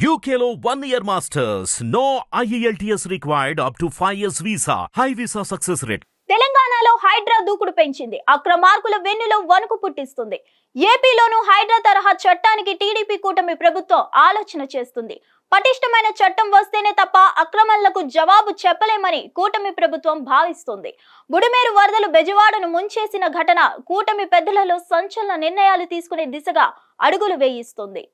UKలో 1 year masters. No IELTS required up to 5 years visa. High visa success rate. తెలంగాణలో హైడ్రా దూకుడు పెంచింది. అక్రమార్కుల వెన్నులో వణుకు పుట్టిస్తుంది. ఏపీలోనూ హైడ్రా తరహా చట్టానికి టీడీపీ కూటమి ప్రభుత్వం ఆలోచన చేస్తుంది. పటిష్టమైన చట్టం వస్తేనే తప్ప అక్రమాలకు జవాబు చెప్పలేమని కూటమి ప్రభుత్వం భావిస్తుంది. బుడమేరు వరదలు బెజవాడను ముంచేసిన ఘటన కూటమి పెద్దలలో సంచలన నిర్ణయాలు తీసుకునే దిశగా అడుగులు వేయిస్తుంది.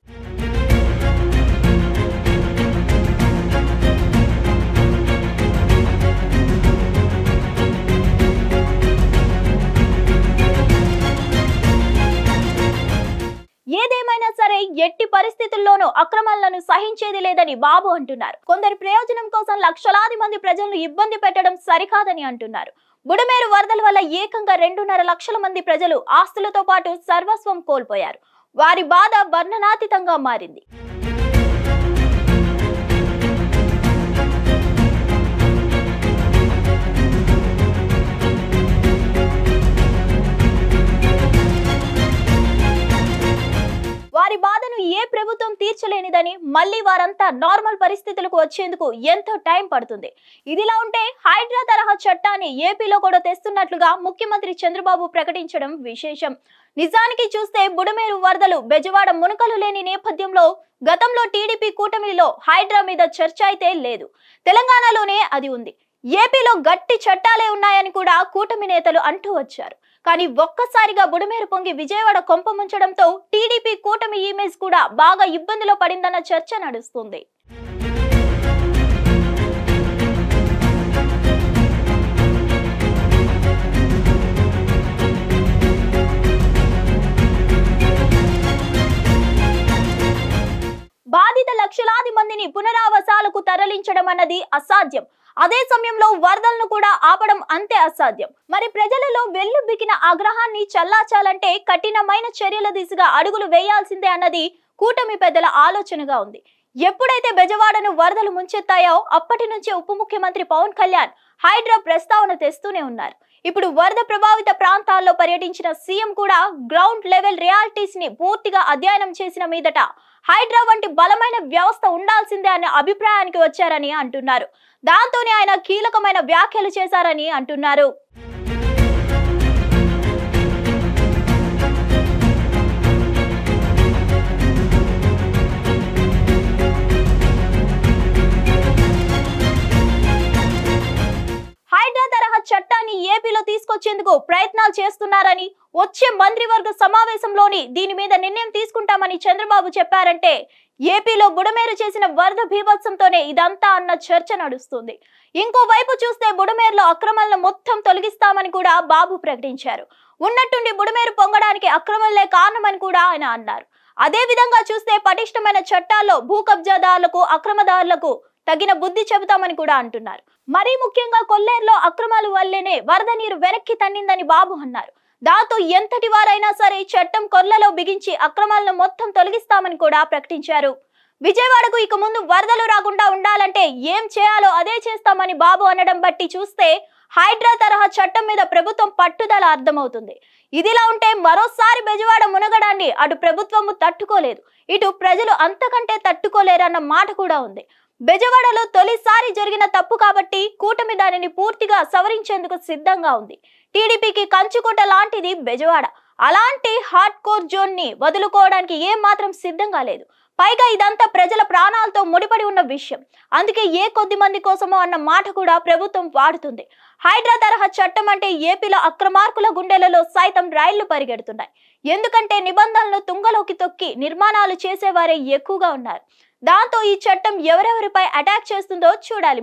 ఏదేమైనా సరే ఎట్టి పరిస్థితుల్లోనూ అక్రమాలను సహించేది లేదని బాబు అంటున్నారు. కొందరి ప్రయోజనం కోసం లక్షలాది మంది ప్రజలను ఇబ్బంది పెట్టడం సరికాదని అంటున్నారు. బుడమేరు వరదల వల్ల ఏకంగా 2.5 లక్షల మంది ప్రజలు ఆస్తులతో పాటు సర్వస్వం కోల్పోయారు. వారి బాధ వర్ణనాతీతంగా మారింది. వారి బాధను ఏ ప్రభుత్వం తీర్చలేనిదని, మళ్ళీ వారంతా నార్మల్ పరిస్థితులకు వచ్చేందుకు ఎంతో టైం పడుతుంది. ఇదిలా ఉంటే హైడ్రా తరహా చట్టాన్ని ఏపీలో కూడా తెస్తున్నట్లుగా ముఖ్యమంత్రి చంద్రబాబు ప్రకటించడం విశేషం. నిజానికి చూస్తే బుడమేరు వరదలు బెజవాడ మునకలు లేని నేపథ్యంలో గతంలో టీడీపీ కూటమిలో హైడ్రా మీద చర్చ అయితే లేదు. తెలంగాణలోనే అది ఉంది. ఏపీలో గట్టి చట్టాలే ఉన్నాయని కూడా కూటమి నేతలు అంటూ వచ్చారు. కానీ ఒక్కసారిగా బుడమేరు పొంగి విజయవాడ కొంప ముంచడంతో టీడీపీ కూటమి ఇమేజ్ కూడా బాగా ఇబ్బందిలో పడిందన్న చర్చ నడుస్తుంది. బాధిత లక్షలాది మందిని పునరావాసాలకు తరలించడం అన్నది అసాధ్యం. అదే సమయంలో వరదలను కూడా ఆపడం అంతే అసాధ్యం. మరి ప్రజలలో వెల్లుబికిన ఆగ్రహాన్ని చల్లార్చాలంటే కఠినమైన చర్యల దిశగా అడుగులు వేయాల్సిందే అన్నది కూటమి పెద్దల ఆలోచనగా ఉంది. ఎప్పుడైతే బెజవాడను వరదలు ముంచెత్తాయో అప్పటి నుంచి ఉప ముఖ్యమంత్రి పవన్ కళ్యాణ్ హైడ్రా ప్రస్తావన తెస్తూనే ఉన్నారు. ఇప్పుడు వరద ప్రభావిత ప్రాంతాల్లో పర్యటించిన సీఎం కూడా గ్రౌండ్ లెవెల్ రియాలిటీస్ ని పూర్తిగా అధ్యయనం చేసిన మీదట హైడ్రా వంటి బలమైన వ్యవస్థ ఉండాల్సిందే అనే అభిప్రాయానికి వచ్చారని అంటున్నారు. దాంతోనే ఆయన కీలకమైన వ్యాఖ్యలు చేశారని అంటున్నారు. హైడ్రా తరహా చట్టాన్ని ఏపీలో తీసుకొచ్చేందుకు ప్రయత్నాలు చేస్తున్నారని, వచ్చే మంత్రివర్గ సమావేశంలోని దీని మీద నిర్ణయం తీసుకుంటామని చంద్రబాబు చెప్పారంటే ఏపీలో బుడమేరు చేసిన వరద బీభత్సంతోనే ఇదంతా అన్న చర్చ నడుస్తుంది. ఇంకోవైపు చూస్తే బుడమేరులో అక్రమాలను మొత్తం తొలగిస్తామని కూడా బాబు ప్రకటించారు. ఉన్నట్టుండి బుడమేరు పొంగడానికి అక్రమాలే కారణమని కూడా ఆయన అన్నారు. అదే విధంగా చూస్తే పటిష్టమైన చట్టాల్లో భూ కబ్జాదారులకు, అక్రమదారులకు తగిన బుద్ధి చెబుతామని కూడా అంటున్నారు. మరీ ముఖ్యంగా కొల్లేరులో అక్రమాల వల్లేనే వరద నీరు వెనక్కి తన్నిందని బాబు అన్నారు. దాంతో ఎంతటి వారైనా సరే చట్టం కొర్లలో బిగించి అక్రమాలను మొత్తం తొలగిస్తామని కూడా ప్రకటించారు. విజయవాడకు ఇక ముందు వరదలు రాకుండా ఉండాలంటే ఏం చేయాలో అదే చేస్తామని బాబు అనడం బట్టి చూస్తే హైడ్రా తరహా చట్టం మీద ప్రభుత్వం పట్టుదల అర్థమవుతుంది. ఇదిలా ఉంటే మరోసారి బెజవాడ మునగడాన్ని అటు ప్రభుత్వము తట్టుకోలేదు, ఇటు ప్రజలు అంతకంటే తట్టుకోలేరన్న మాట కూడా ఉంది. బెజవాడలో తొలిసారి జరిగిన తప్పు కాబట్టి కూటమి దానిని పూర్తిగా సవరించేందుకు సిద్ధంగా ఉంది. టీడీపీకి కంచుకోట లాంటిది బెజవాడ. అలాంటి హార్డ్ కోర్ జోన్ ని వదులుకోవడానికి ఏం మాత్రం సిద్ధంగా లేదు. పైగా ఇదంతా ప్రజల ప్రాణాలతో ముడిపడి ఉన్న విషయం. అందుకే ఏ కొద్ది మంది కోసమో అన్న మాట కూడా ప్రభుత్వం వాడుతుంది. హైడ్రా తరహా చట్టం అంటే ఏపీలో అక్రమార్కుల గుండెలలో సైతం రైళ్లు పరిగెడుతున్నాయి. ఎందుకంటే నిబంధనలను తుంగలోకి తొక్కి నిర్మాణాలు చేసేవారే ఎక్కువగా ఉన్నారు. దాంతో ఈ చట్టం ఎవరెవరిపై అటాక్ చేస్తుందో చూడాలి.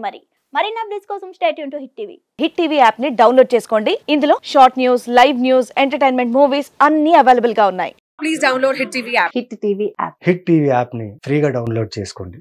మరిన్ని అప్డేట్స్ కోసం stay tune to hit TV. Hit TV app ని డౌన్లోడ్ చేసుకోండి. ఇందులో short news, live news, entertainment movies అన్ని అవైలబుల్ గా ఉన్నాయి. Please download hit TV app. Hit TV app. Hit TV app ని ఫ్రీగా డౌన్లోడ్ చేసుకోండి.